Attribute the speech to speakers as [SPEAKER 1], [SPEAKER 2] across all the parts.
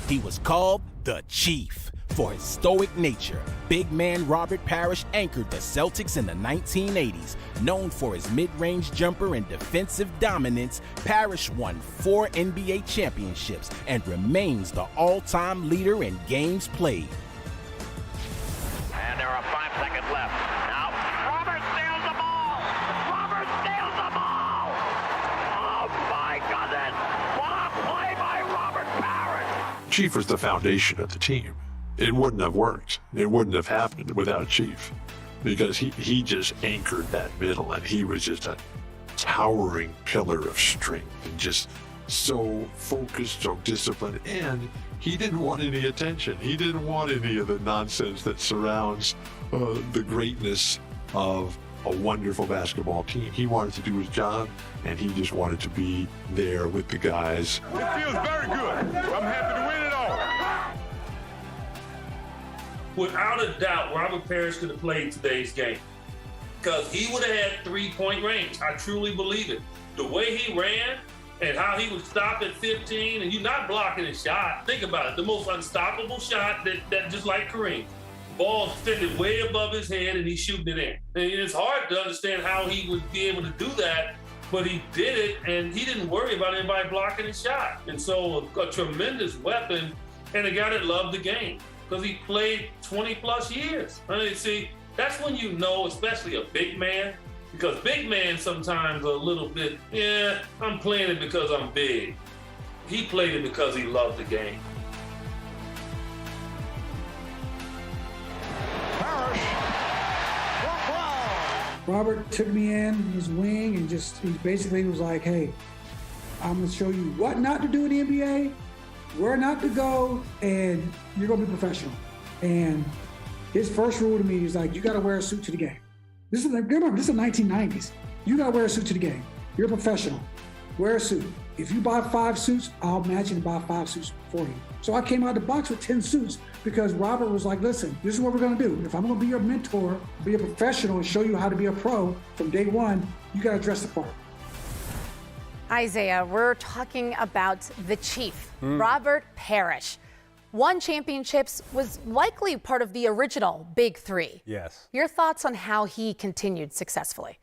[SPEAKER 1] He was called the Chief for his stoic nature. Big man Robert Parish anchored the Celtics in the 1980s. Known for his mid-range jumper and defensive dominance, Parish won 4 NBA championships and remains the all-time leader in games played.
[SPEAKER 2] And there are 5 seconds left. Now, Robert steals the ball! Robert steals the ball! Oh, my goodness! What a play by Robert Parish!
[SPEAKER 3] Chief was the foundation of the team. It wouldn't have worked. It wouldn't have happened without Chief, because he just anchored that middle, and he was just a towering pillar of strength and just so focused, so disciplined, and he didn't want any attention. He didn't want any of the nonsense that surrounds the greatness of a wonderful basketball team. He wanted to do his job, and he just wanted to be there with the guys.
[SPEAKER 4] It feels very good. I'm happy to win it all.
[SPEAKER 5] Without a doubt, Robert Parish could have played today's game because he would have had 3-point range. I truly believe it. The way he ran and how he would stop at 15, and you're not blocking a shot. Think about it. The most unstoppable shot that just like Kareem. Ball extended way above his head, and he's shooting it in. And it's hard to understand how he would be able to do that, but he did it, and he didn't worry about anybody blocking his shot. And so a tremendous weapon and a guy that loved the game, because he played 20-plus years. I mean, see, that's when you know, especially a big man, because big men sometimes are a little bit, yeah, I'm playing it because I'm big. He played it because he loved the game.
[SPEAKER 4] Parish.
[SPEAKER 6] Robert took me in his wing and he basically was like, hey, I'm going to show you what not to do in the NBA, where not to go, and you're going to be professional. And his first rule to me is like, you got to wear a suit to the game. Remember, this is the 1990s. You got to wear a suit to the game. You're a professional. Wear a suit. If you buy 5 suits, I'll match and buy 5 suits for you. So I came out the box with 10 suits because Robert was like, listen, this is what we're going to do. If I'm going to be your mentor, be a professional, and show you how to be a pro from day one, you got to dress the part.
[SPEAKER 7] Isaiah, we're talking about the Chief, Robert Parish. Won championships, was likely part of the original Big Three.
[SPEAKER 8] Yes.
[SPEAKER 7] Your thoughts on how he continued successfully?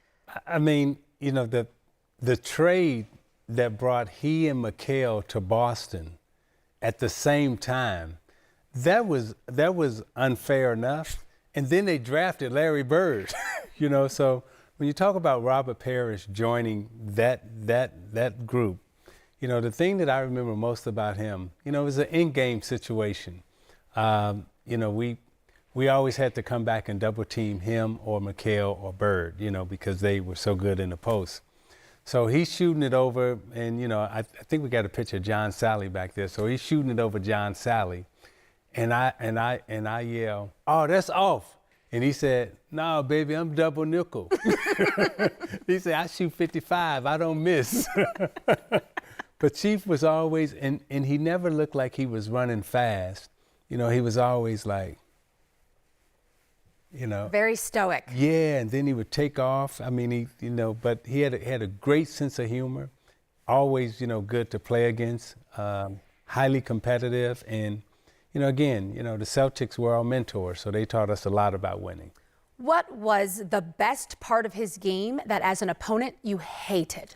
[SPEAKER 8] I mean, you know, the trade that brought he and McHale to Boston at the same time, that was unfair enough. And then they drafted Larry Bird, you know. So when you talk about Robert Parish joining that group, you know, the thing that I remember most about him, you know, it was an in-game situation. You know, we always had to come back and double team him or McHale or Bird, you know, because they were so good in the post. So he's shooting it over, and, you know, I think we got a picture of John Sally back there. So he's shooting it over John Sally, and I yell, "Oh, that's off." And he said, "No, baby, I'm double nickel." He said, "I shoot 55, I don't miss." But Chief was always, and he never looked like he was running fast. You know, he was always like, you know.
[SPEAKER 7] Very stoic.
[SPEAKER 8] Yeah, and then he would take off. I mean, but he had a great sense of humor. Always, you know, good to play against. Highly competitive, and, you know, again, you know, the Celtics were our mentors, so they taught us a lot about winning.
[SPEAKER 7] What was the best part of his game that, as an opponent, you hated?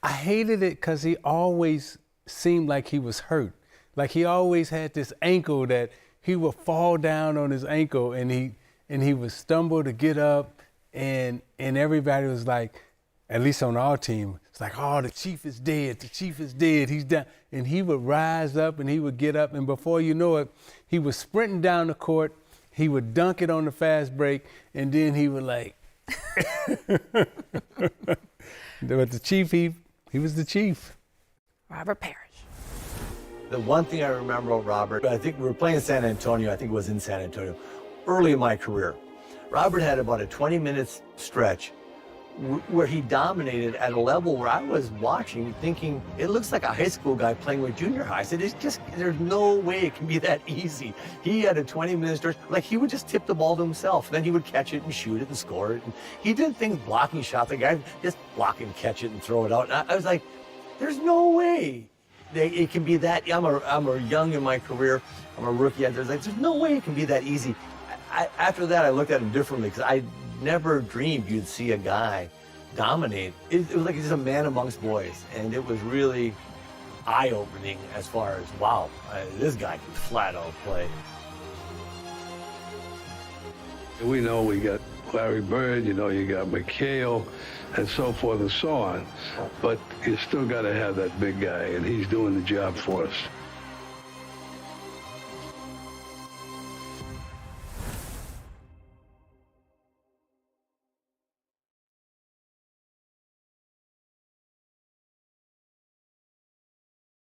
[SPEAKER 8] I hated it because he always seemed like he was hurt. Like he always had this ankle that he would fall down on his ankle, and he would stumble to get up, and everybody was like, at least on our team, it's like, oh, the Chief is dead, the Chief is dead, he's down. And he would rise up and he would get up, and before you know it, he was sprinting down the court, he would dunk it on the fast break, and then he would like, but the Chief, he was the Chief.
[SPEAKER 7] Robert Parish.
[SPEAKER 9] The one thing I remember about Robert, I think we were playing San Antonio, I think it was in San Antonio, early in my career. Robert had about a 20-minute stretch where he dominated at a level where I was watching thinking, it looks like a high school guy playing with junior high. I said, there's no way it can be that easy. He had a 20-minute stretch, like he would just tip the ball to himself. Then he would catch it and shoot it and score it. And he did things, blocking shots, the guy just block and catch it and throw it out. And I was like, there's no way It can be that. I'm a young in my career. I'm a rookie. There's no way it can be that easy. After that, I looked at him differently because I never dreamed you'd see a guy dominate. It was like he's a man amongst boys, and it was really eye-opening as far as, wow, this guy can flat out play.
[SPEAKER 10] We know we got Larry Bird, you got McHale, and so forth and so on, but you still got to have that big guy, and he's doing the job for us.